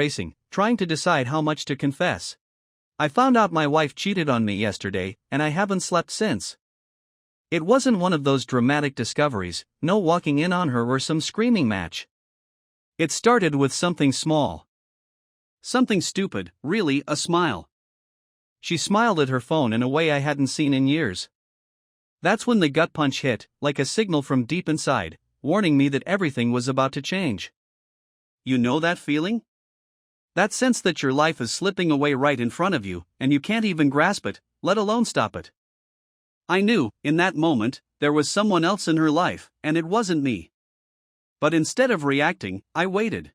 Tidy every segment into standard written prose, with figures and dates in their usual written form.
racing, trying to decide how much to confess. I found out my wife cheated on me yesterday, and I haven't slept since. It wasn't one of those dramatic discoveries, no walking in on her or some screaming match. It started with something small. Something stupid, really, a smile. She smiled at her phone in a way I hadn't seen in years. That's when the gut punch hit, like a signal from deep inside, warning me that everything was about to change. You know that feeling? That sense that your life is slipping away right in front of you, and you can't even grasp it, let alone stop it. I knew, in that moment, there was someone else in her life, and it wasn't me. But instead of reacting, I waited.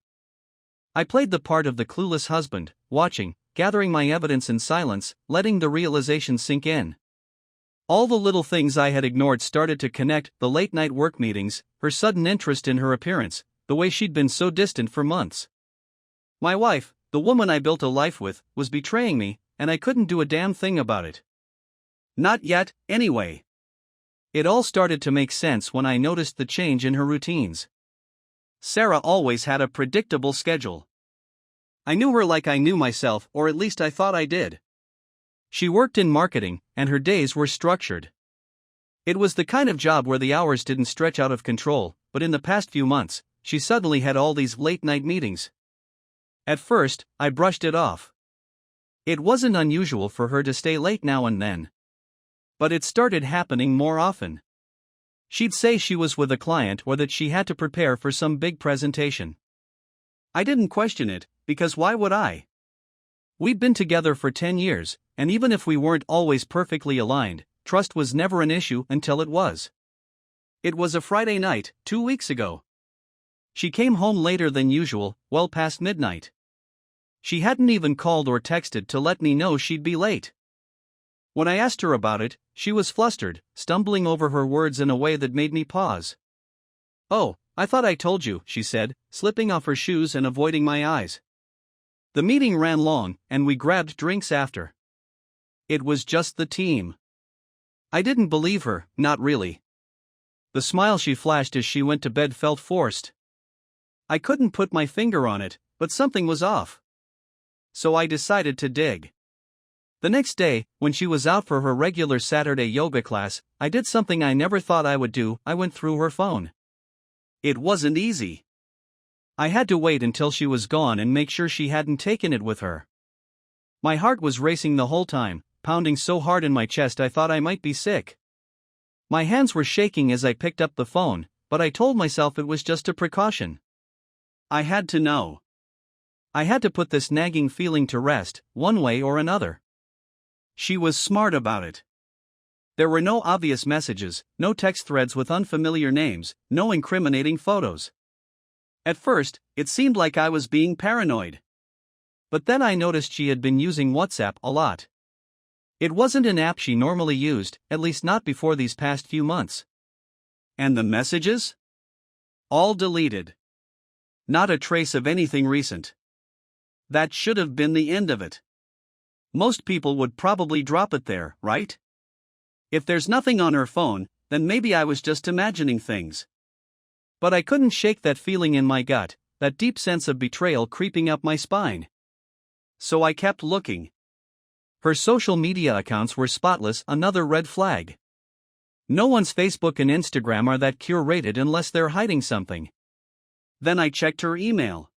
I played the part of the clueless husband, watching, gathering my evidence in silence, letting the realization sink in. All the little things I had ignored started to connect: the late-night work meetings, her sudden interest in her appearance, the way she'd been so distant for months. My wife, the woman I built a life with, was betraying me, and I couldn't do a damn thing about it. Not yet, anyway. It all started to make sense when I noticed the change in her routines. Sarah always had a predictable schedule. I knew her like I knew myself, or at least I thought I did. She worked in marketing, and her days were structured. It was the kind of job where the hours didn't stretch out of control, but in the past few months, she suddenly had all these late-night meetings. At first, I brushed it off. It wasn't unusual for her to stay late now and then. But it started happening more often. She'd say she was with a client or that she had to prepare for some big presentation. I didn't question it, because why would I? We'd been together for 10 years, and even if we weren't always perfectly aligned, trust was never an issue until it was. It was a Friday night, 2 weeks ago. She came home later than usual, well past midnight. She hadn't even called or texted to let me know she'd be late. When I asked her about it, she was flustered, stumbling over her words in a way that made me pause. "Oh, I thought I told you," she said, slipping off her shoes and avoiding my eyes. The meeting ran long, and we grabbed drinks after. It was just the team. I didn't believe her, not really. The smile she flashed as she went to bed felt forced. I couldn't put my finger on it, but something was off. So I decided to dig. The next day, when she was out for her regular Saturday yoga class, I did something I never thought I would do: I went through her phone. It wasn't easy. I had to wait until she was gone and make sure she hadn't taken it with her. My heart was racing the whole time, pounding so hard in my chest I thought I might be sick. My hands were shaking as I picked up the phone, but I told myself it was just a precaution. I had to know. I had to put this nagging feeling to rest, one way or another. She was smart about it. There were no obvious messages, no text threads with unfamiliar names, no incriminating photos. At first, it seemed like I was being paranoid. But then I noticed she had been using WhatsApp a lot. It wasn't an app she normally used, at least not before these past few months. And the messages? All deleted. Not a trace of anything recent. That should have been the end of it. Most people would probably drop it there, right? If there's nothing on her phone, then maybe I was just imagining things. But I couldn't shake that feeling in my gut, that deep sense of betrayal creeping up my spine. So I kept looking. Her social media accounts were spotless, another red flag. No one's Facebook and Instagram are that curated unless they're hiding something. Then I checked her email.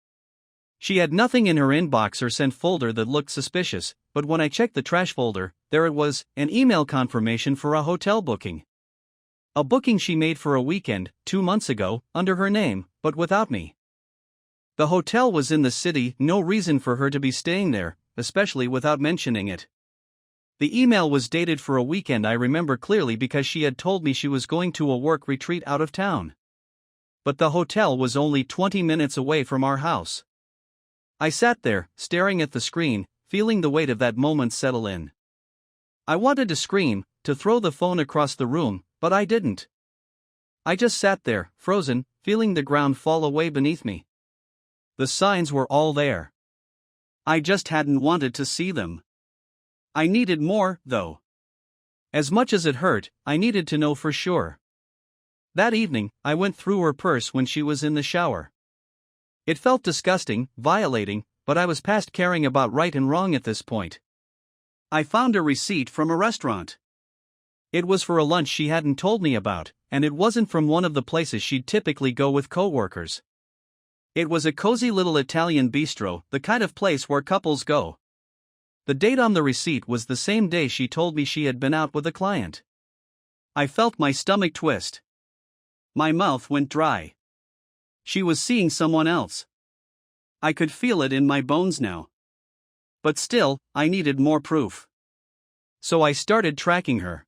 She had nothing in her inbox or sent folder that looked suspicious, but when I checked the trash folder, there it was, an email confirmation for a hotel booking. A booking she made for a weekend, 2 months ago, under her name, but without me. The hotel was in the city, no reason for her to be staying there, especially without mentioning it. The email was dated for a weekend I remember clearly because she had told me she was going to a work retreat out of town. But the hotel was only 20 minutes away from our house. I sat there, staring at the screen, feeling the weight of that moment settle in. I wanted to scream, to throw the phone across the room, but I didn't. I just sat there, frozen, feeling the ground fall away beneath me. The signs were all there. I just hadn't wanted to see them. I needed more, though. As much as it hurt, I needed to know for sure. That evening, I went through her purse when she was in the shower. It felt disgusting, violating, but I was past caring about right and wrong at this point. I found a receipt from a restaurant. It was for a lunch she hadn't told me about, and it wasn't from one of the places she'd typically go with coworkers. It was a cozy little Italian bistro, the kind of place where couples go. The date on the receipt was the same day she told me she had been out with a client. I felt my stomach twist. My mouth went dry. She was seeing someone else. I could feel it in my bones now. But still, I needed more proof. So I started tracking her.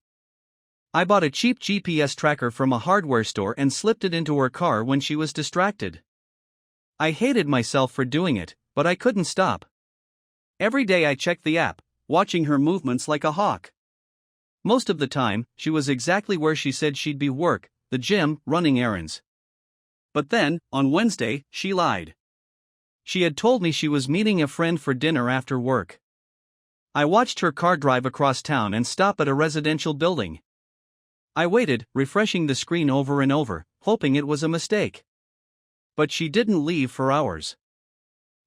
I bought a cheap GPS tracker from a hardware store and slipped it into her car when she was distracted. I hated myself for doing it, but I couldn't stop. Every day I checked the app, watching her movements like a hawk. Most of the time, she was exactly where she said she'd be: work, the gym, running errands. But then, on Wednesday, she lied. She had told me she was meeting a friend for dinner after work. I watched her car drive across town and stop at a residential building. I waited, refreshing the screen over and over, hoping it was a mistake. But she didn't leave for hours.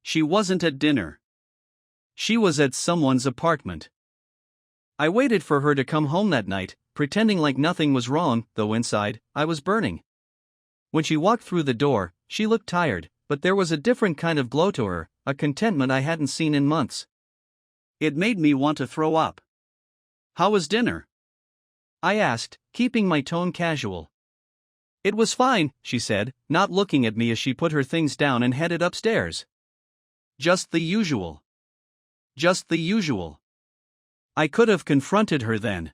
She wasn't at dinner. She was at someone's apartment. I waited for her to come home that night, pretending like nothing was wrong, though inside, I was burning. When she walked through the door, she looked tired, but there was a different kind of glow to her, a contentment I hadn't seen in months. It made me want to throw up. "How was dinner?" I asked, keeping my tone casual. "It was fine," she said, not looking at me as she put her things down and headed upstairs. Just the usual. Just the usual. I could have confronted her then.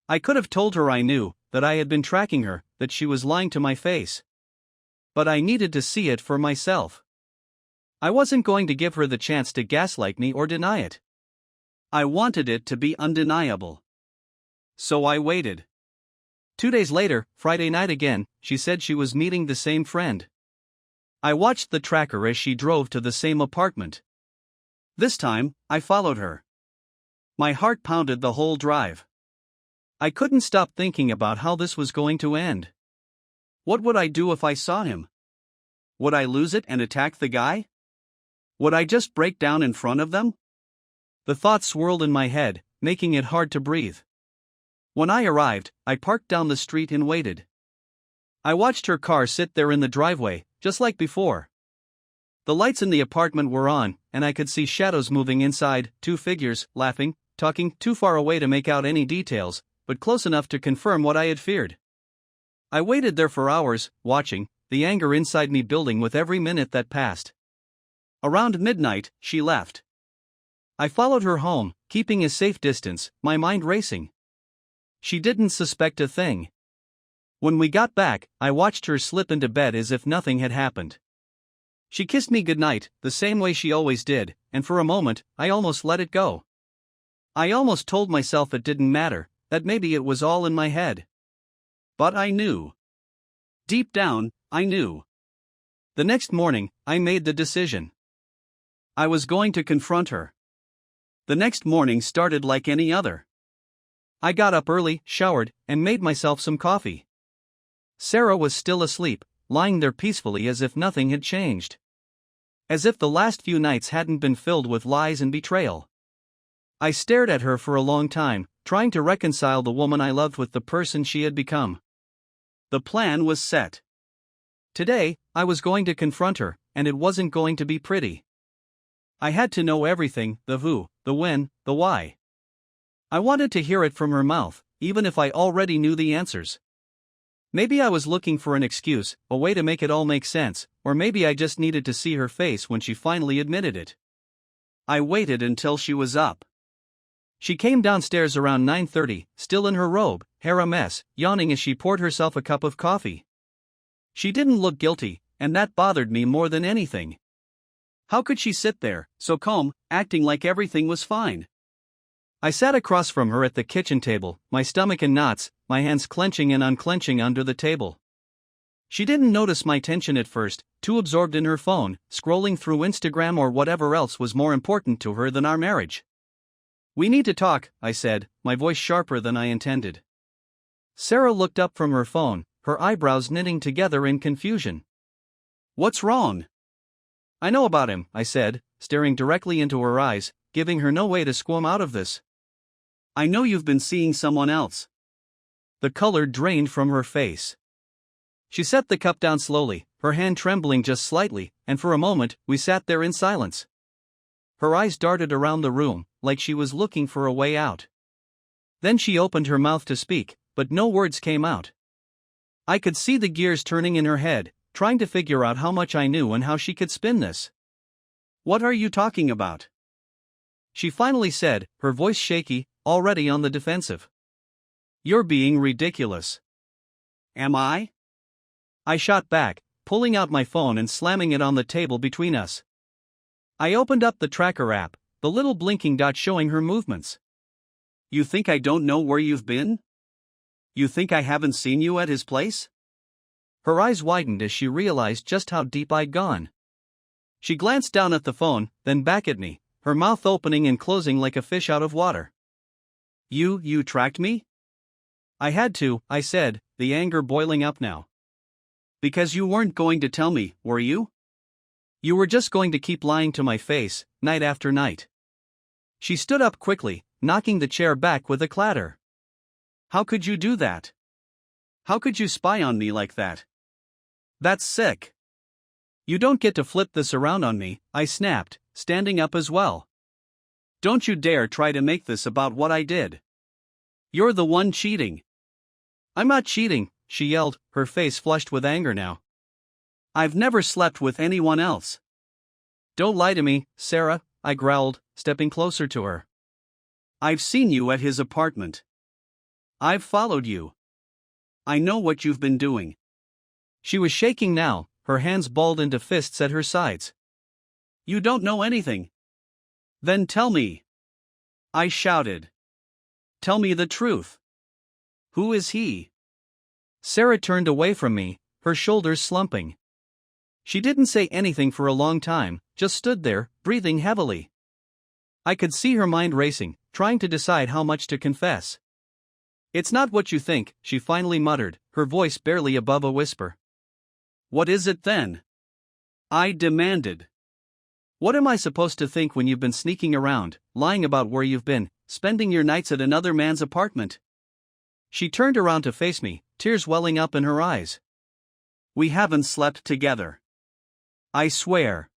I could have told her I knew, that I had been tracking her, that she was lying to my face. But I needed to see it for myself. I wasn't going to give her the chance to gaslight me or deny it. I wanted it to be undeniable. So I waited. 2 days later, Friday night again, she said she was meeting the same friend. I watched the tracker as she drove to the same apartment. This time, I followed her. My heart pounded the whole drive. I couldn't stop thinking about how this was going to end. What would I do if I saw him? Would I lose it and attack the guy? Would I just break down in front of them? The thoughts swirled in my head, making it hard to breathe. When I arrived, I parked down the street and waited. I watched her car sit there in the driveway, just like before. The lights in the apartment were on, and I could see shadows moving inside, 2 figures, laughing, talking, too far away to make out any details, but close enough to confirm what I had feared. I waited there for hours, watching, the anger inside me building with every minute that passed. Around midnight, she left. I followed her home, keeping a safe distance, my mind racing. She didn't suspect a thing. When we got back, I watched her slip into bed as if nothing had happened. She kissed me goodnight, the same way she always did, and for a moment, I almost let it go. I almost told myself it didn't matter, that maybe it was all in my head. But I knew. Deep down, I knew. The next morning, I made the decision. I was going to confront her. The next morning started like any other. I got up early, showered, and made myself some coffee. Sarah was still asleep, lying there peacefully as if nothing had changed. As if the last few nights hadn't been filled with lies and betrayal. I stared at her for a long time, trying to reconcile the woman I loved with the person she had become. The plan was set. Today, I was going to confront her, and it wasn't going to be pretty. I had to know everything, the who, the when, the why. I wanted to hear it from her mouth, even if I already knew the answers. Maybe I was looking for an excuse, a way to make it all make sense, or maybe I just needed to see her face when she finally admitted it. I waited until she was up. She came downstairs around 9:30, still in her robe, hair a mess, yawning as she poured herself a cup of coffee. She didn't look guilty, and that bothered me more than anything. How could she sit there, so calm, acting like everything was fine? I sat across from her at the kitchen table, my stomach in knots, my hands clenching and unclenching under the table. She didn't notice my tension at first, too absorbed in her phone, scrolling through Instagram or whatever else was more important to her than our marriage. "We need to talk," I said, my voice sharper than I intended. Sarah looked up from her phone, her eyebrows knitting together in confusion. "What's wrong?" "I know about him," I said, staring directly into her eyes, giving her no way to squirm out of this. "I know you've been seeing someone else." The color drained from her face. She set the cup down slowly, her hand trembling just slightly, and for a moment, we sat there in silence. Her eyes darted around the room, like she was looking for a way out. Then she opened her mouth to speak, but no words came out. I could see the gears turning in her head, trying to figure out how much I knew and how she could spin this. "What are you talking about?" she finally said, her voice shaky, already on the defensive. "You're being ridiculous." "Am I?" I shot back, pulling out my phone and slamming it on the table between us. I opened up the tracker app, the little blinking dot showing her movements. "You think I don't know where you've been? You think I haven't seen you at his place?" Her eyes widened as she realized just how deep I'd gone. She glanced down at the phone, then back at me, her mouth opening and closing like a fish out of water. You tracked me?" "I had to," I said, the anger boiling up now. "Because you weren't going to tell me, were you? You were just going to keep lying to my face, night after night." She stood up quickly, knocking the chair back with a clatter. "How could you do that? How could you spy on me like that? That's sick." "You don't get to flip this around on me," I snapped, standing up as well. "Don't you dare try to make this about what I did. You're the one cheating." "I'm not cheating," she yelled, her face flushed with anger now. "I've never slept with anyone else." "Don't lie to me, Sarah," I growled, stepping closer to her. "I've seen you at his apartment. I've followed you. I know what you've been doing." She was shaking now, her hands balled into fists at her sides. "You don't know anything. Then tell me," I shouted. "Tell me the truth. Who is he?" Sarah turned away from me, her shoulders slumping. She didn't say anything for a long time, just stood there, breathing heavily. I could see her mind racing, trying to decide how much to confess. "It's not what you think," she finally muttered, her voice barely above a whisper. "What is it then?" I demanded. "What am I supposed to think when you've been sneaking around, lying about where you've been, spending your nights at another man's apartment?" She turned around to face me, tears welling up in her eyes. "We haven't slept together. I swear."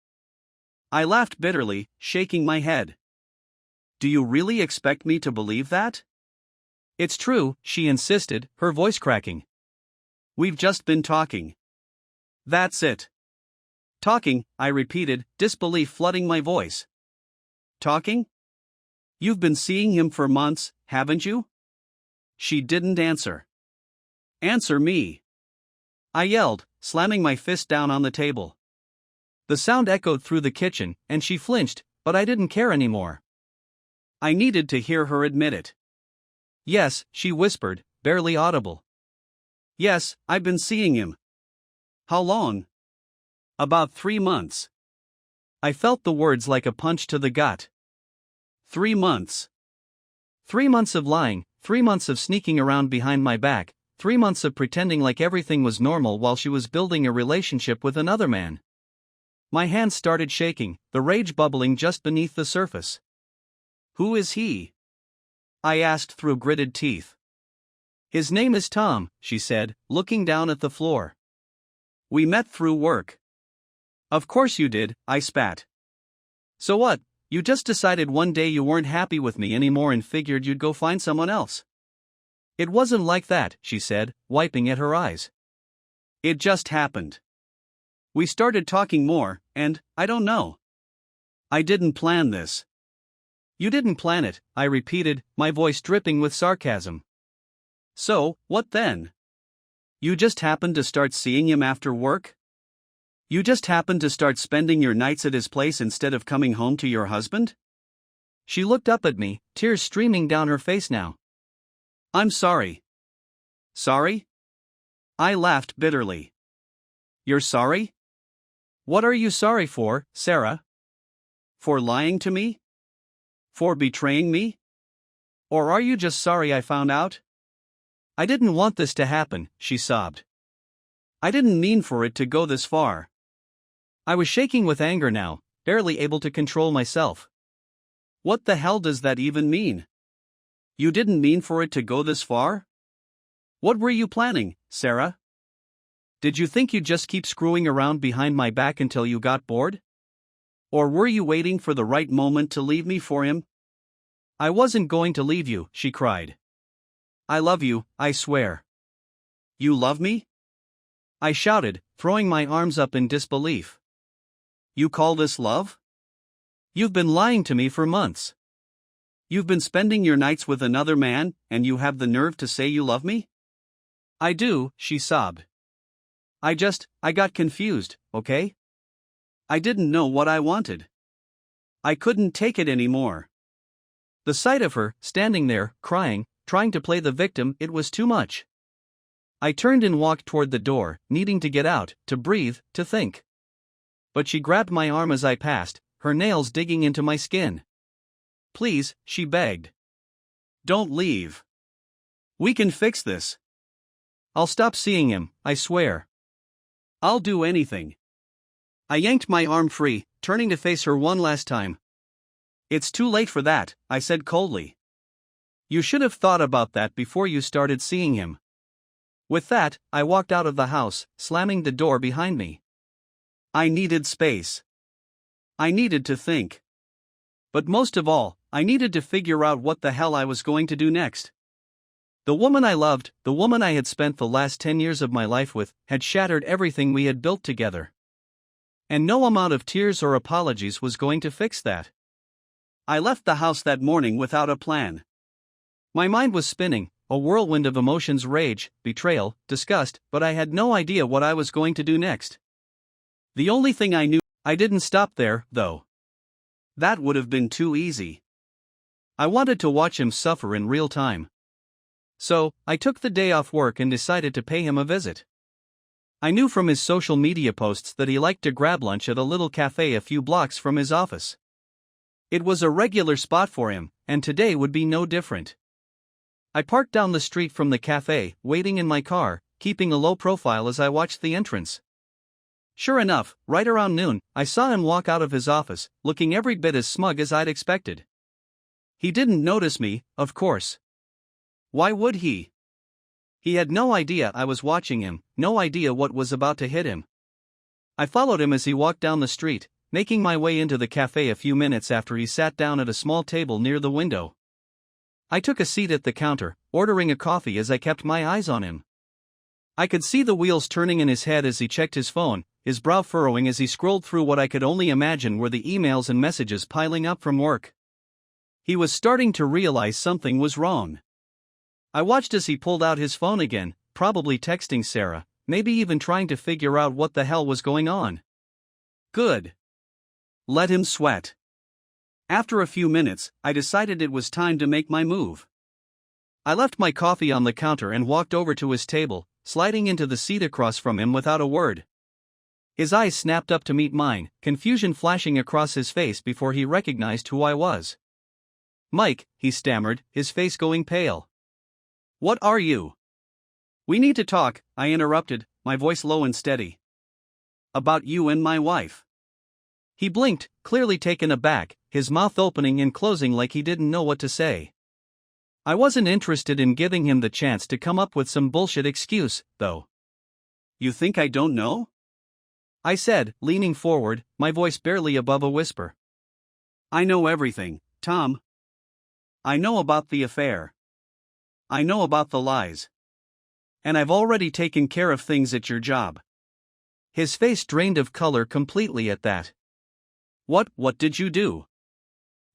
I laughed bitterly, shaking my head. "Do you really expect me to believe that?" "It's true," she insisted, her voice cracking. "We've just been talking." "That's it." "Talking," I repeated, disbelief flooding my voice. "Talking? You've been seeing him for months, haven't you?" She didn't answer. "Answer me," I yelled, slamming my fist down on the table. The sound echoed through the kitchen, and she flinched, but I didn't care anymore. I needed to hear her admit it. "Yes," she whispered, barely audible. "Yes, I've been seeing him." "How long?" "About 3 months." I felt the words like a punch to the gut. 3 months. 3 months of lying, 3 months of sneaking around behind my back, 3 months of pretending like everything was normal while she was building a relationship with another man. My hands started shaking, the rage bubbling just beneath the surface. "Who is he?" I asked through gritted teeth. "His name is Tom," she said, looking down at the floor. "We met through work." "Of course you did," I spat. "So what, you just decided one day you weren't happy with me anymore and figured you'd go find someone else?" "It wasn't like that," she said, wiping at her eyes. "It just happened. We started talking more, and, I don't know. I didn't plan this." "You didn't plan it," I repeated, my voice dripping with sarcasm. "So, what then? You just happened to start seeing him after work? You just happened to start spending your nights at his place instead of coming home to your husband?" She looked up at me, tears streaming down her face now. "I'm sorry." "Sorry?" I laughed bitterly. "You're sorry? What are you sorry for, Sarah? For lying to me? For betraying me? Or are you just sorry I found out?" "I didn't want this to happen," she sobbed. "I didn't mean for it to go this far." I was shaking with anger now, barely able to control myself. What the hell does that even mean? You didn't mean for it to go this far? What were you planning, Sarah? Did you think you'd just keep screwing around behind my back until you got bored? Or were you waiting for the right moment to leave me for him? I wasn't going to leave you, she cried. I love you, I swear. You love me? I shouted, throwing my arms up in disbelief. You call this love? You've been lying to me for months. You've been spending your nights with another man, and you have the nerve to say you love me? I do, she sobbed. I got confused, okay? I didn't know what I wanted. I couldn't take it anymore. The sight of her, standing there, crying, trying to play the victim, it was too much. I turned and walked toward the door, needing to get out, to breathe, to think. But she grabbed my arm as I passed, her nails digging into my skin. Please, she begged. Don't leave. We can fix this. I'll stop seeing him, I swear. I'll do anything. I yanked my arm free, turning to face her one last time. It's too late for that, I said coldly. You should have thought about that before you started seeing him. With that, I walked out of the house, slamming the door behind me. I needed space. I needed to think. But most of all, I needed to figure out what the hell I was going to do next. The woman I loved, the woman I had spent the last 10 years of my life with, had shattered everything we had built together. And no amount of tears or apologies was going to fix that. I left the house that morning without a plan. My mind was spinning, a whirlwind of emotions: rage, betrayal, disgust, but I had no idea what I was going to do next. The only thing I knew, I didn't stop there, though. That would have been too easy. I wanted to watch him suffer in real time. So, I took the day off work and decided to pay him a visit. I knew from his social media posts that he liked to grab lunch at a little cafe a few blocks from his office. It was a regular spot for him, and today would be no different. I parked down the street from the cafe, waiting in my car, keeping a low profile as I watched the entrance. Sure enough, right around noon, I saw him walk out of his office, looking every bit as smug as I'd expected. He didn't notice me, of course. Why would he? He had no idea I was watching him, no idea what was about to hit him. I followed him as he walked down the street, making my way into the cafe a few minutes after he sat down at a small table near the window. I took a seat at the counter, ordering a coffee as I kept my eyes on him. I could see the wheels turning in his head as he checked his phone, his brow furrowing as he scrolled through what I could only imagine were the emails and messages piling up from work. He was starting to realize something was wrong. I watched as he pulled out his phone again, probably texting Sarah, maybe even trying to figure out what the hell was going on. Good. Let him sweat. After a few minutes, I decided it was time to make my move. I left my coffee on the counter and walked over to his table, sliding into the seat across from him without a word. His eyes snapped up to meet mine, confusion flashing across his face before he recognized who I was. "Mike," he stammered, his face going pale. "What are you?" "We need to talk," I interrupted, my voice low and steady. "About you and my wife." He blinked, clearly taken aback, his mouth opening and closing like he didn't know what to say. I wasn't interested in giving him the chance to come up with some bullshit excuse, though. "You think I don't know?" I said, leaning forward, my voice barely above a whisper. "I know everything, Tom. I know about the affair. I know about the lies. And I've already taken care of things at your job." His face drained of color completely at that. What did you do?"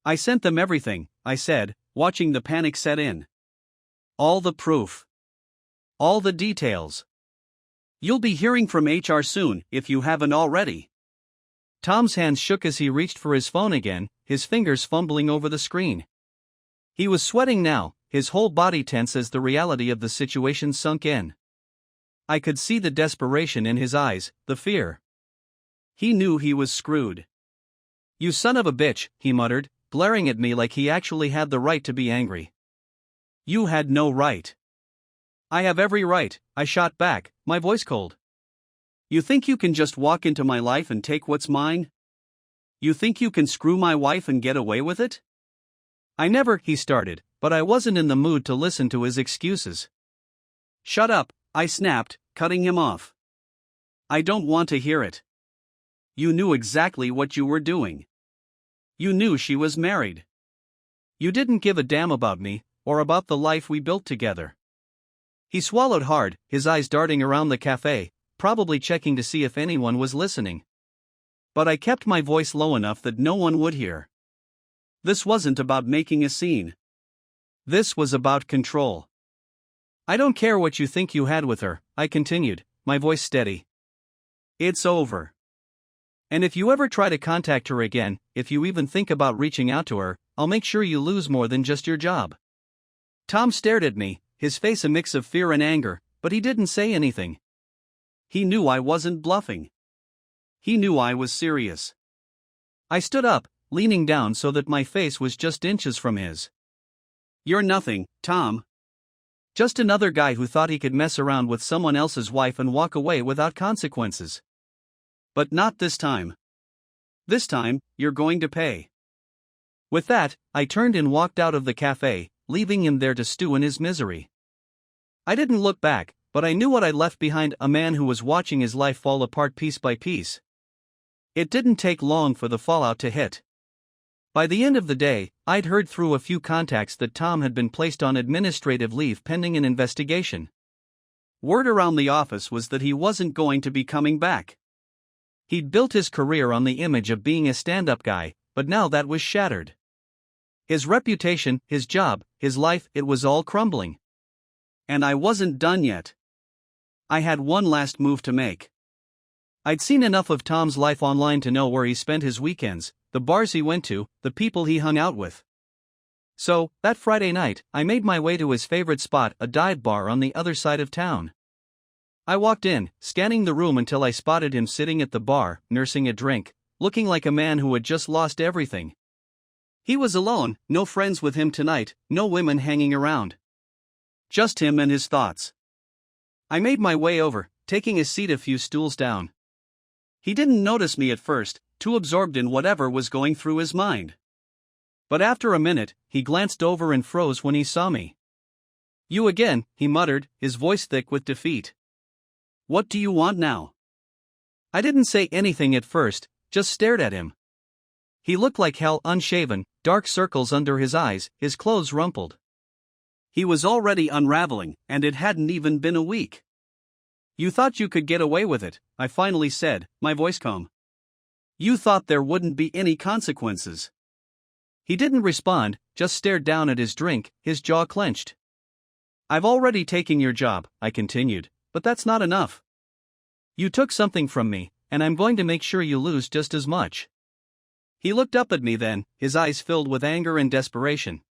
"I sent them everything," I said, watching the panic set in. "All the proof. All the details. You'll be hearing from HR soon, if you haven't already." Tom's hands shook as he reached for his phone again, his fingers fumbling over the screen. He was sweating now, his whole body tense as the reality of the situation sunk in. I could see the desperation in his eyes, the fear. He knew he was screwed. "You son of a bitch," he muttered, glaring at me like he actually had the right to be angry. "You had no right." "I have every right," I shot back, my voice cold. "You think you can just walk into my life and take what's mine? You think you can screw my wife and get away with it? I never, he started, but I wasn't in the mood to listen to his excuses. Shut up, I snapped, cutting him off. I don't want to hear it. You knew exactly what you were doing. You knew she was married. You didn't give a damn about me, or about the life we built together. He swallowed hard, his eyes darting around the cafe, probably checking to see if anyone was listening. But I kept my voice low enough that no one would hear. This wasn't about making a scene. This was about control. I don't care what you think you had with her, I continued, my voice steady. It's over. And if you ever try to contact her again, if you even think about reaching out to her, I'll make sure you lose more than just your job. Tom stared at me, his face a mix of fear and anger, but he didn't say anything. He knew I wasn't bluffing. He knew I was serious. I stood up, leaning down so that my face was just inches from his. You're nothing, Tom. Just another guy who thought he could mess around with someone else's wife and walk away without consequences. But not this time. This time, you're going to pay. With that, I turned and walked out of the cafe, leaving him there to stew in his misery. I didn't look back, but I knew what I'd left behind, a man who was watching his life fall apart piece by piece. It didn't take long for the fallout to hit. By the end of the day, I'd heard through a few contacts that Tom had been placed on administrative leave pending an investigation. Word around the office was that he wasn't going to be coming back. He'd built his career on the image of being a stand-up guy, but now that was shattered. His reputation, his job, his life, it was all crumbling. And I wasn't done yet. I had one last move to make. I'd seen enough of Tom's life online to know where he spent his weekends, the bars he went to, the people he hung out with. So, that Friday night, I made my way to his favorite spot, a dive bar on the other side of town. I walked in, scanning the room until I spotted him sitting at the bar, nursing a drink, looking like a man who had just lost everything. He was alone, no friends with him tonight, no women hanging around. Just him and his thoughts. I made my way over, taking a seat a few stools down. He didn't notice me at first, too absorbed in whatever was going through his mind. But after a minute, he glanced over and froze when he saw me. "You again," he muttered, his voice thick with defeat. "What do you want now?" I didn't say anything at first, just stared at him. He looked like hell, unshaven, dark circles under his eyes, his clothes rumpled. He was already unraveling, and it hadn't even been a week. "You thought you could get away with it," I finally said, my voice calm. "You thought there wouldn't be any consequences." He didn't respond, just stared down at his drink, his jaw clenched. "I've already taken your job," I continued, "but that's not enough. You took something from me, and I'm going to make sure you lose just as much." He looked up at me then, his eyes filled with anger and desperation.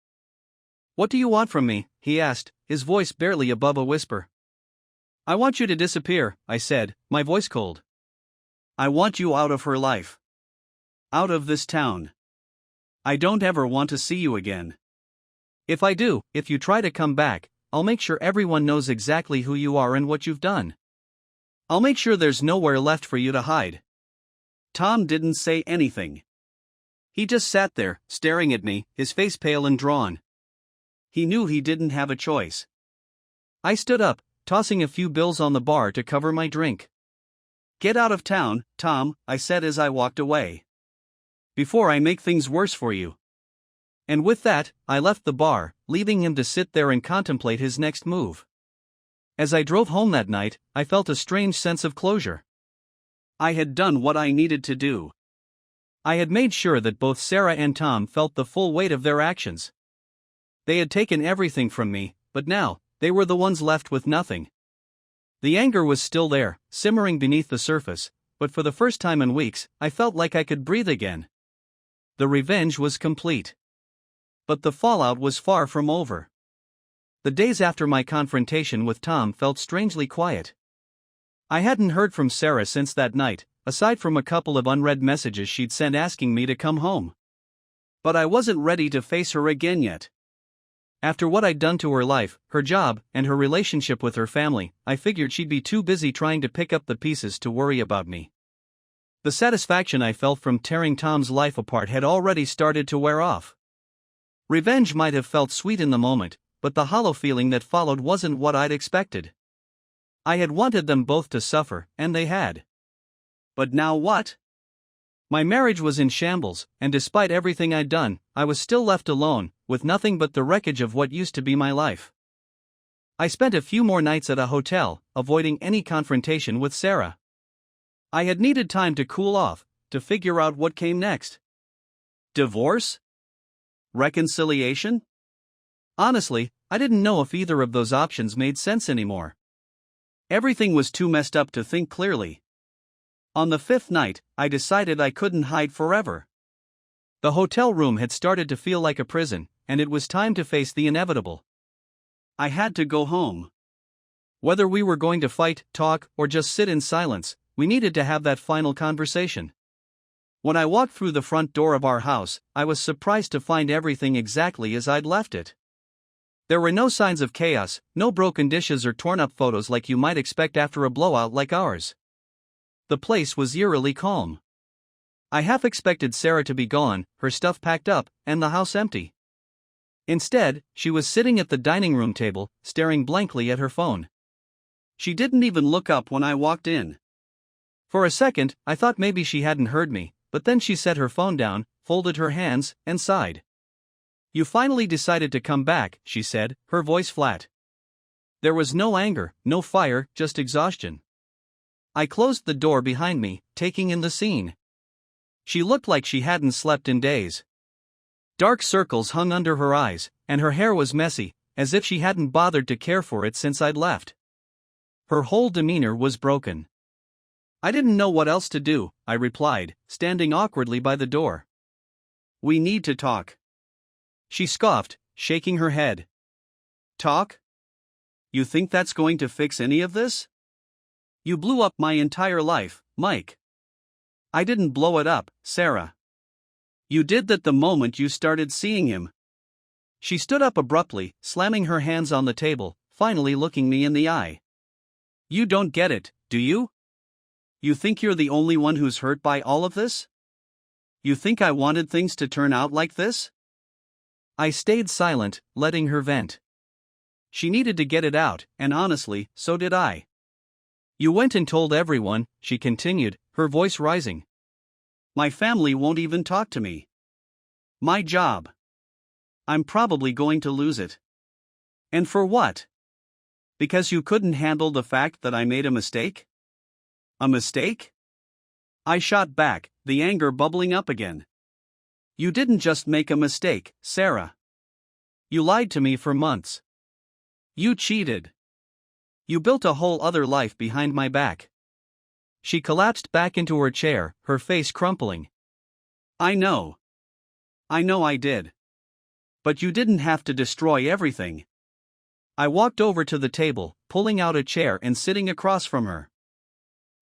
"What do you want from me?" he asked, his voice barely above a whisper. "I want you to disappear," I said, my voice cold. "I want you out of her life. Out of this town. I don't ever want to see you again." "If I do, if you try to come back, I'll make sure everyone knows exactly who you are and what you've done. I'll make sure there's nowhere left for you to hide." Tom didn't say anything. He just sat there, staring at me, his face pale and drawn. He knew he didn't have a choice. I stood up, tossing a few bills on the bar to cover my drink. "Get out of town, Tom," I said as I walked away. "Before I make things worse for you." And with that, I left the bar, leaving him to sit there and contemplate his next move. As I drove home that night, I felt a strange sense of closure. I had done what I needed to do. I had made sure that both Sarah and Tom felt the full weight of their actions. They had taken everything from me, but now, they were the ones left with nothing. The anger was still there, simmering beneath the surface, but for the first time in weeks, I felt like I could breathe again. The revenge was complete. But the fallout was far from over. The days after my confrontation with Tom felt strangely quiet. I hadn't heard from Sarah since that night, aside from a couple of unread messages she'd sent asking me to come home. But I wasn't ready to face her again yet. After what I'd done to her life, her job, and her relationship with her family, I figured she'd be too busy trying to pick up the pieces to worry about me. The satisfaction I felt from tearing Tom's life apart had already started to wear off. Revenge might have felt sweet in the moment, but the hollow feeling that followed wasn't what I'd expected. I had wanted them both to suffer, and they had. But now what? My marriage was in shambles, and despite everything I'd done, I was still left alone, with nothing but the wreckage of what used to be my life. I spent a few more nights at a hotel, avoiding any confrontation with Sarah. I had needed time to cool off, to figure out what came next. Divorce? Reconciliation? Honestly, I didn't know if either of those options made sense anymore. Everything was too messed up to think clearly. On the fifth night, I decided I couldn't hide forever. The hotel room had started to feel like a prison, and it was time to face the inevitable. I had to go home. Whether we were going to fight, talk, or just sit in silence, we needed to have that final conversation. When I walked through the front door of our house, I was surprised to find everything exactly as I'd left it. There were no signs of chaos, no broken dishes or torn-up photos like you might expect after a blowout like ours. The place was eerily calm. I half expected Sarah to be gone, her stuff packed up, and the house empty. Instead, she was sitting at the dining room table, staring blankly at her phone. She didn't even look up when I walked in. For a second, I thought maybe she hadn't heard me, but then she set her phone down, folded her hands, and sighed. "You finally decided to come back," she said, her voice flat. There was no anger, no fire, just exhaustion. I closed the door behind me, taking in the scene. She looked like she hadn't slept in days. Dark circles hung under her eyes, and her hair was messy, as if she hadn't bothered to care for it since I'd left. Her whole demeanor was broken. "I didn't know what else to do," I replied, standing awkwardly by the door. "We need to talk." She scoffed, shaking her head. "Talk? You think that's going to fix any of this? You blew up my entire life, Mike." "I didn't blow it up, Sarah. You did that the moment you started seeing him." She stood up abruptly, slamming her hands on the table, finally looking me in the eye. "You don't get it, do you? You think you're the only one who's hurt by all of this? You think I wanted things to turn out like this?" I stayed silent, letting her vent. She needed to get it out, and honestly, so did I. "You went and told everyone," she continued, her voice rising. "My family won't even talk to me. My job. I'm probably going to lose it. And for what? Because you couldn't handle the fact that I made a mistake? A mistake?" I shot back, the anger bubbling up again. "You didn't just make a mistake, Sarah. You lied to me for months. You cheated. You built a whole other life behind my back." She collapsed back into her chair, her face crumpling. I know I did. But you didn't have to destroy everything." I walked over to the table, pulling out a chair and sitting across from her.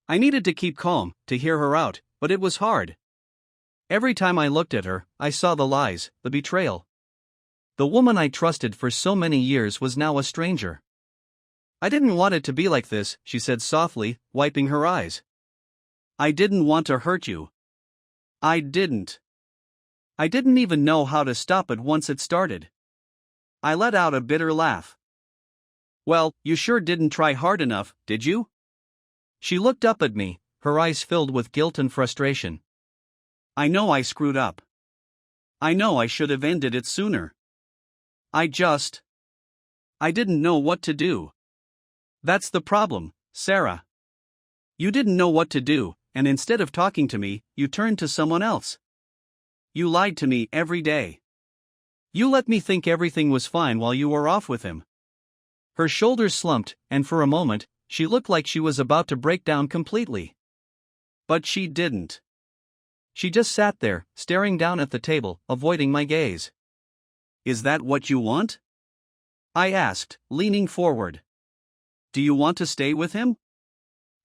I needed to keep calm, to hear her out, but it was hard. Every time I looked at her, I saw the lies, the betrayal. The woman I trusted for so many years was now a stranger. "I didn't want it to be like this," she said softly, wiping her eyes. "I didn't want to hurt you. I didn't. I didn't even know how to stop it once it started." I let out a bitter laugh. "Well, you sure didn't try hard enough, did you?" She looked up at me, her eyes filled with guilt and frustration. "I know I screwed up. I know I should have ended it sooner. I didn't know what to do." "That's the problem, Sarah. You didn't know what to do, and instead of talking to me, you turned to someone else. You lied to me every day. You let me think everything was fine while you were off with him." Her shoulders slumped, and for a moment, she looked like she was about to break down completely. But she didn't. She just sat there, staring down at the table, avoiding my gaze. "Is that what you want?" I asked, leaning forward. "Do you want to stay with him?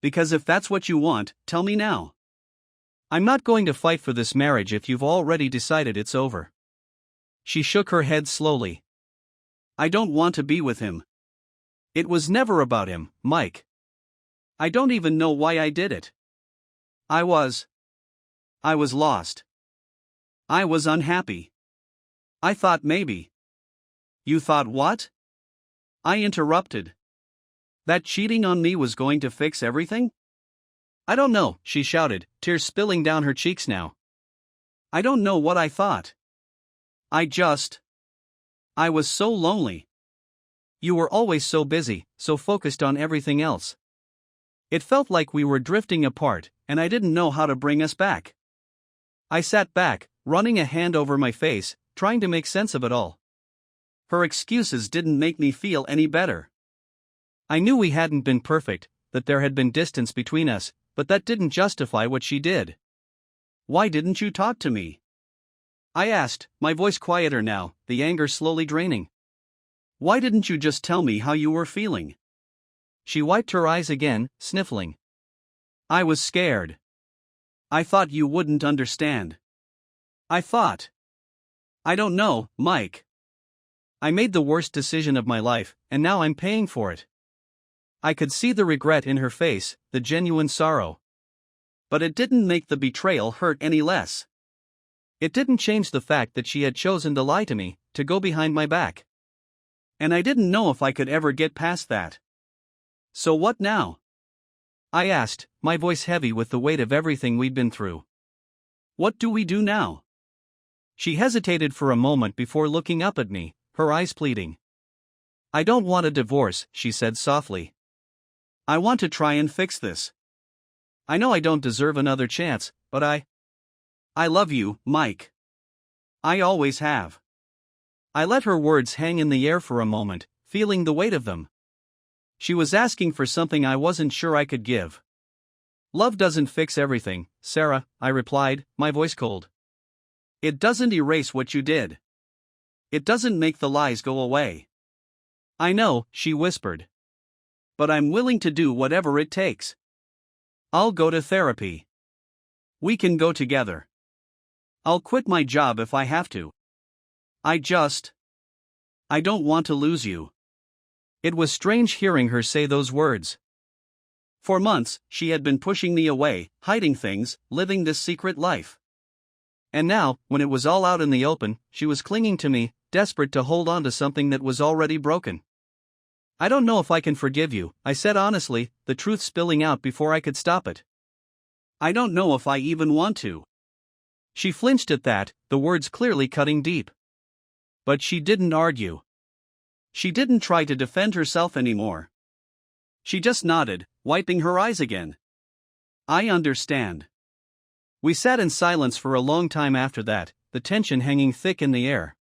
Because if that's what you want, tell me now." "I'm not going to fight for this marriage if you've already decided it's over." She shook her head slowly. "I don't want to be with him. It was never about him, Mike. I don't even know why I did it. I was I was lost. I was unhappy. I thought maybe. You thought what? I interrupted. That cheating on me was going to fix everything? I don't know, she shouted, tears spilling down her cheeks now. I don't know what I thought. I was so lonely. You were always so busy, so focused on everything else. It felt like we were drifting apart, and I didn't know how to bring us back. I sat back, running a hand over my face, trying to make sense of it all. Her excuses didn't make me feel any better. I knew we hadn't been perfect, that there had been distance between us, but that didn't justify what she did. Why didn't you talk to me? I asked, my voice quieter now, the anger slowly draining. Why didn't you just tell me how you were feeling? She wiped her eyes again, sniffling. I was scared. I thought you wouldn't understand. I don't know, Mike. I made the worst decision of my life, and now I'm paying for it. I could see the regret in her face, the genuine sorrow. But it didn't make the betrayal hurt any less. It didn't change the fact that she had chosen to lie to me, to go behind my back. And I didn't know if I could ever get past that. So what now? I asked, my voice heavy with the weight of everything we'd been through. What do we do now? She hesitated for a moment before looking up at me, her eyes pleading. I don't want a divorce, she said softly. I want to try and fix this. I know I don't deserve another chance, but I love you, Mike. I always have. I let her words hang in the air for a moment, feeling the weight of them. She was asking for something I wasn't sure I could give. Love doesn't fix everything, Sarah, I replied, my voice cold. It doesn't erase what you did. It doesn't make the lies go away. I know, she whispered. But I'm willing to do whatever it takes. I'll go to therapy. We can go together. I'll quit my job if I have to. I don't want to lose you. It was strange hearing her say those words. For months, she had been pushing me away, hiding things, living this secret life. And now, when it was all out in the open, she was clinging to me, desperate to hold on to something that was already broken. I don't know if I can forgive you, I said honestly, the truth spilling out before I could stop it. I don't know if I even want to. She flinched at that, the words clearly cutting deep. But she didn't argue. She didn't try to defend herself anymore. She just nodded, wiping her eyes again. I understand. We sat in silence for a long time after that, the tension hanging thick in the air.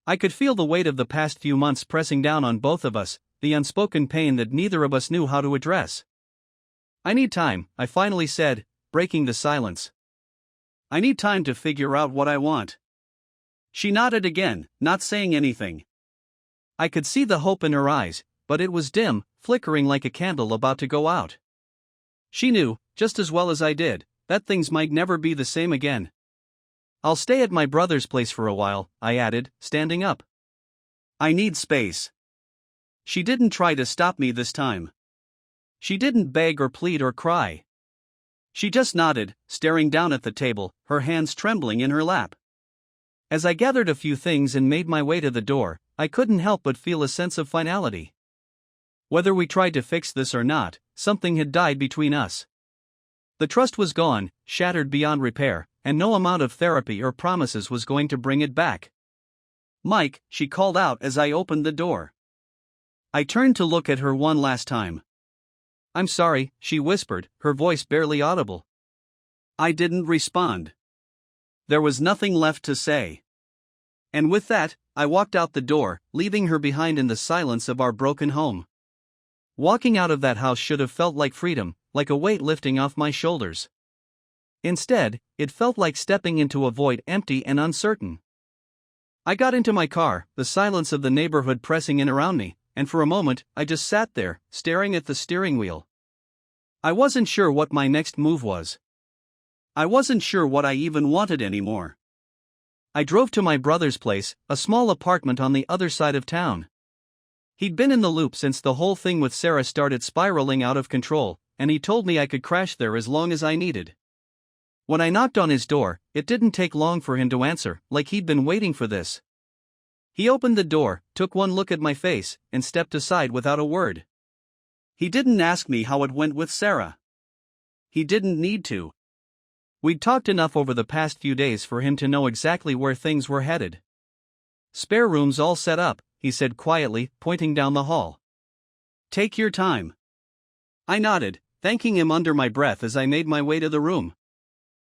I could feel the weight of the past few months pressing down on both of us, the unspoken pain that neither of us knew how to address. I need time, I finally said, breaking the silence. I need time to figure out what I want. She nodded again, not saying anything. I could see the hope in her eyes, but it was dim, flickering like a candle about to go out. She knew, just as well as I did, that things might never be the same again. I'll stay at my brother's place for a while, I added, standing up. I need space. She didn't try to stop me this time. She didn't beg or plead or cry. She just nodded, staring down at the table, her hands trembling in her lap. As I gathered a few things and made my way to the door, I couldn't help but feel a sense of finality. Whether we tried to fix this or not, something had died between us. The trust was gone, shattered beyond repair, and no amount of therapy or promises was going to bring it back. Mike, she called out as I opened the door. I turned to look at her one last time. I'm sorry, she whispered, her voice barely audible. I didn't respond. There was nothing left to say. And with that, I walked out the door, leaving her behind in the silence of our broken home. Walking out of that house should have felt like freedom, like a weight lifting off my shoulders. Instead, it felt like stepping into a void empty and uncertain. I got into my car, the silence of the neighborhood pressing in around me, and for a moment, I just sat there, staring at the steering wheel. I wasn't sure what my next move was. I wasn't sure what I even wanted anymore. I drove to my brother's place, a small apartment on the other side of town. He'd been in the loop since the whole thing with Sarah started spiraling out of control, and he told me I could crash there as long as I needed. When I knocked on his door, it didn't take long for him to answer, like he'd been waiting for this. He opened the door, took one look at my face, and stepped aside without a word. He didn't ask me how it went with Sarah. He didn't need to. We'd talked enough over the past few days for him to know exactly where things were headed. "Spare room's all set up," he said quietly, pointing down the hall. "Take your time." I nodded, thanking him under my breath as I made my way to the room.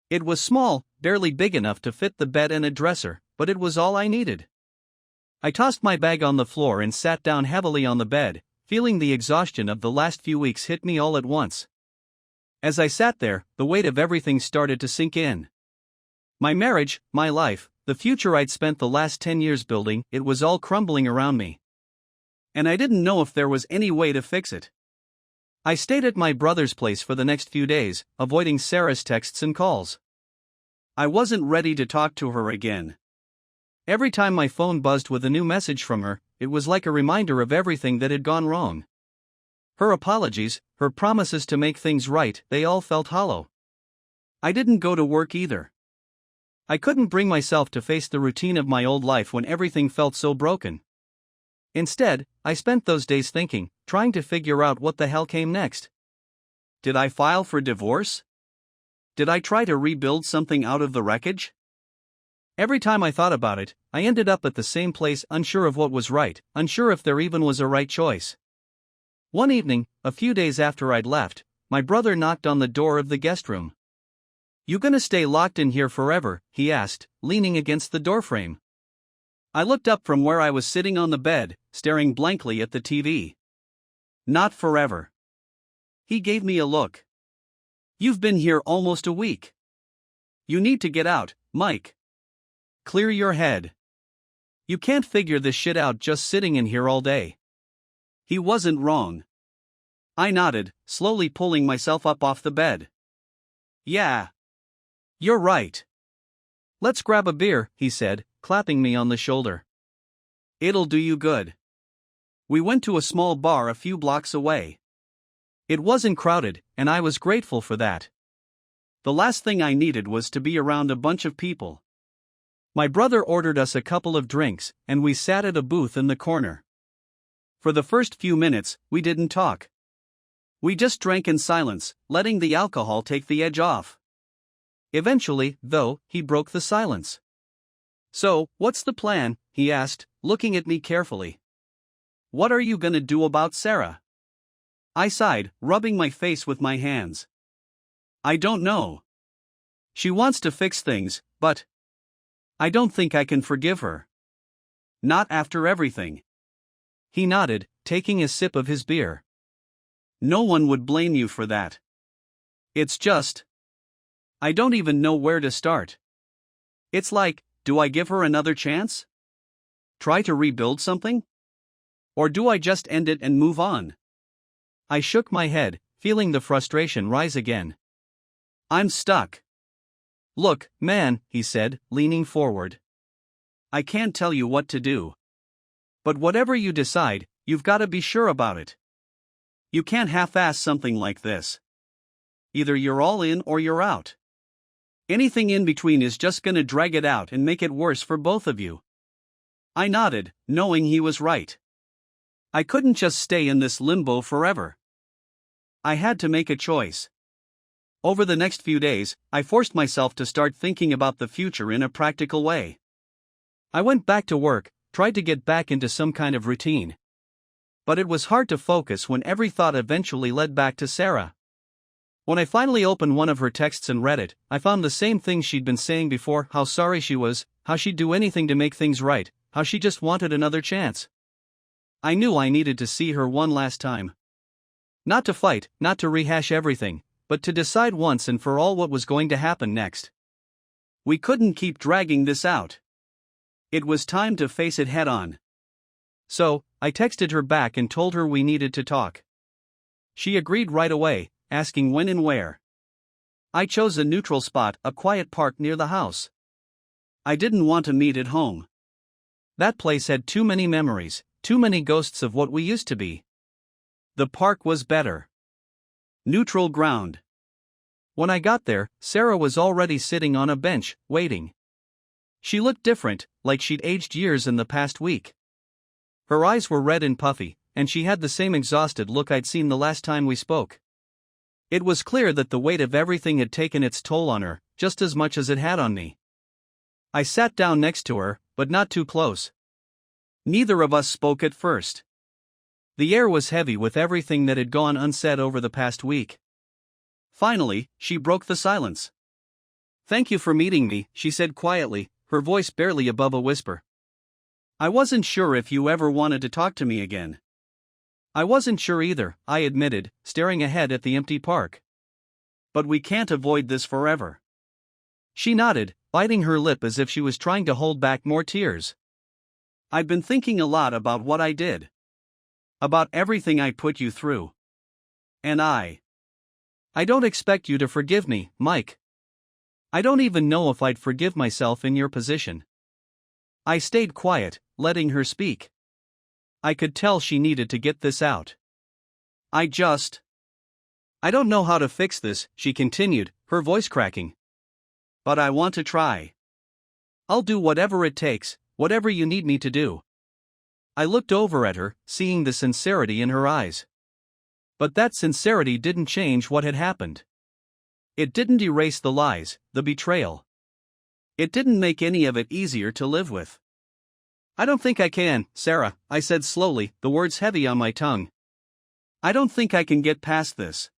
It was small, barely big enough to fit the bed and a dresser, but it was all I needed. I tossed my bag on the floor and sat down heavily on the bed, feeling the exhaustion of the last few weeks hit me all at once. As I sat there, the weight of everything started to sink in. My marriage, my life, the future I'd spent the last 10 years building, it was all crumbling around me. And I didn't know if there was any way to fix it. I stayed at my brother's place for the next few days, avoiding Sarah's texts and calls. I wasn't ready to talk to her again. Every time my phone buzzed with a new message from her, it was like a reminder of everything that had gone wrong. Her apologies, her promises to make things right, they all felt hollow. I didn't go to work either. I couldn't bring myself to face the routine of my old life when everything felt so broken. Instead, I spent those days thinking, trying to figure out what the hell came next. Did I file for divorce? Did I try to rebuild something out of the wreckage? Every time I thought about it, I ended up at the same place, unsure of what was right, unsure if there even was a right choice. One evening, a few days after I'd left, my brother knocked on the door of the guest room. "You gonna stay locked in here forever?" he asked, leaning against the doorframe. I looked up from where I was sitting on the bed, staring blankly at the TV. "Not forever." He gave me a look. "You've been here almost a week. You need to get out, Mike. Clear your head. You can't figure this shit out just sitting in here all day." He wasn't wrong. I nodded, slowly pulling myself up off the bed. "Yeah. You're right. Let's grab a beer," he said, clapping me on the shoulder. "It'll do you good." We went to a small bar a few blocks away. It wasn't crowded, and I was grateful for that. The last thing I needed was to be around a bunch of people. My brother ordered us a couple of drinks, and we sat at a booth in the corner. For the first few minutes, we didn't talk. We just drank in silence, letting the alcohol take the edge off. Eventually, though, he broke the silence. "So, what's the plan?" he asked, looking at me carefully. "What are you gonna do about Sarah?" I sighed, rubbing my face with my hands. "I don't know. She wants to fix things, but I don't think I can forgive her. Not after everything." He nodded, taking a sip of his beer. "No one would blame you for that. It's just, I don't even know where to start. It's like, do I give her another chance? Try to rebuild something? Or do I just end it and move on?" I shook my head, feeling the frustration rise again. "I'm stuck." "Look, man," he said, leaning forward. "I can't tell you what to do. But whatever you decide, you've got to be sure about it. You can't half-ass something like this. Either you're all in or you're out. Anything in between is just gonna drag it out and make it worse for both of you." I nodded, knowing he was right. I couldn't just stay in this limbo forever. I had to make a choice. Over the next few days, I forced myself to start thinking about the future in a practical way. I went back to work, tried to get back into some kind of routine. But it was hard to focus when every thought eventually led back to Sarah. When I finally opened one of her texts and read it, I found the same thing she'd been saying before: how sorry she was, how she'd do anything to make things right, how she just wanted another chance. I knew I needed to see her one last time. Not to fight, not to rehash everything, but to decide once and for all what was going to happen next. We couldn't keep dragging this out. It was time to face it head on. So, I texted her back and told her we needed to talk. She agreed right away, asking when and where. I chose a neutral spot, a quiet park near the house. I didn't want to meet at home. That place had too many memories, too many ghosts of what we used to be. The park was better. Neutral ground. When I got there, Sarah was already sitting on a bench, waiting. She looked different, like she'd aged years in the past week. Her eyes were red and puffy, and she had the same exhausted look I'd seen the last time we spoke. It was clear that the weight of everything had taken its toll on her, just as much as it had on me. I sat down next to her, but not too close. Neither of us spoke at first. The air was heavy with everything that had gone unsaid over the past week. Finally, she broke the silence. "Thank you for meeting me," she said quietly, her voice barely above a whisper. "I wasn't sure if you ever wanted to talk to me again." "I wasn't sure either," I admitted, staring ahead at the empty park. "But we can't avoid this forever." She nodded, biting her lip as if she was trying to hold back more tears. "I've been thinking a lot about what I did. About everything I put you through. And I don't expect you to forgive me, Mike. I don't even know if I'd forgive myself in your position." I stayed quiet, letting her speak. I could tell she needed to get this out. I don't know how to fix this," she continued, her voice cracking. "But I want to try. I'll do whatever it takes, whatever you need me to do." I looked over at her, seeing the sincerity in her eyes. But that sincerity didn't change what had happened. It didn't erase the lies, the betrayal. It didn't make any of it easier to live with. "I don't think I can, Sarah," I said slowly, the words heavy on my tongue. "I don't think I can get past this."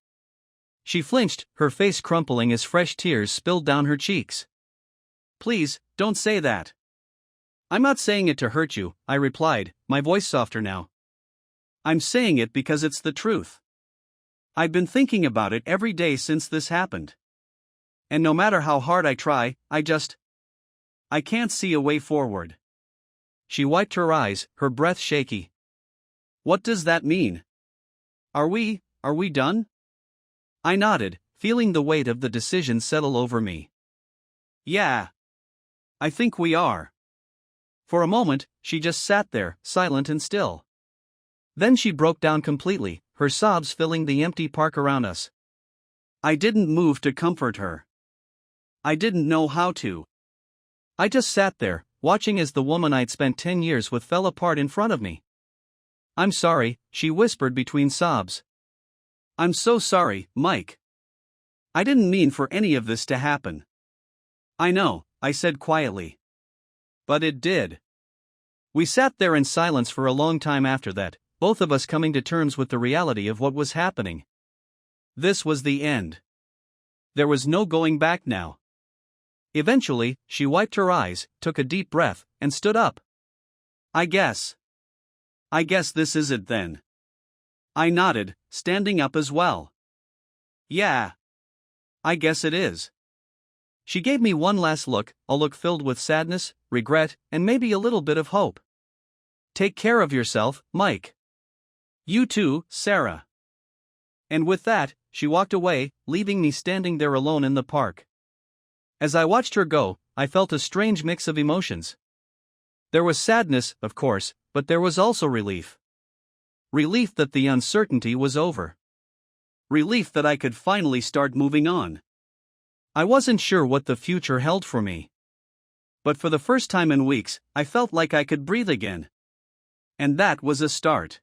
She flinched, her face crumpling as fresh tears spilled down her cheeks. "Please, don't say that." "I'm not saying it to hurt you," I replied, my voice softer now. "I'm saying it because it's the truth. I've been thinking about it every day since this happened. And no matter how hard I try, I can't see a way forward." She wiped her eyes, her breath shaky. "What does that mean? Are we done?" I nodded, feeling the weight of the decision settle over me. "Yeah. I think we are." For a moment, she just sat there, silent and still. Then she broke down completely, her sobs filling the empty park around us. I didn't move to comfort her. I didn't know how to. I just sat there, watching as the woman I'd spent 10 years with fell apart in front of me. "I'm sorry," she whispered between sobs. "I'm so sorry, Mike. I didn't mean for any of this to happen." "I know," I said quietly. "But it did." We sat there in silence for a long time after that, both of us coming to terms with the reality of what was happening. This was the end. There was no going back now. Eventually, she wiped her eyes, took a deep breath, and stood up. I guess this is it then." I nodded, standing up as well. "Yeah. I guess it is." She gave me one last look, a look filled with sadness, regret, and maybe a little bit of hope. "Take care of yourself, Mike. You too, Sarah." And with that, she walked away, leaving me standing there alone in the park. As I watched her go, I felt a strange mix of emotions. There was sadness, of course, but there was also relief. Relief that the uncertainty was over. Relief that I could finally start moving on. I wasn't sure what the future held for me. But for the first time in weeks, I felt like I could breathe again. And that was a start.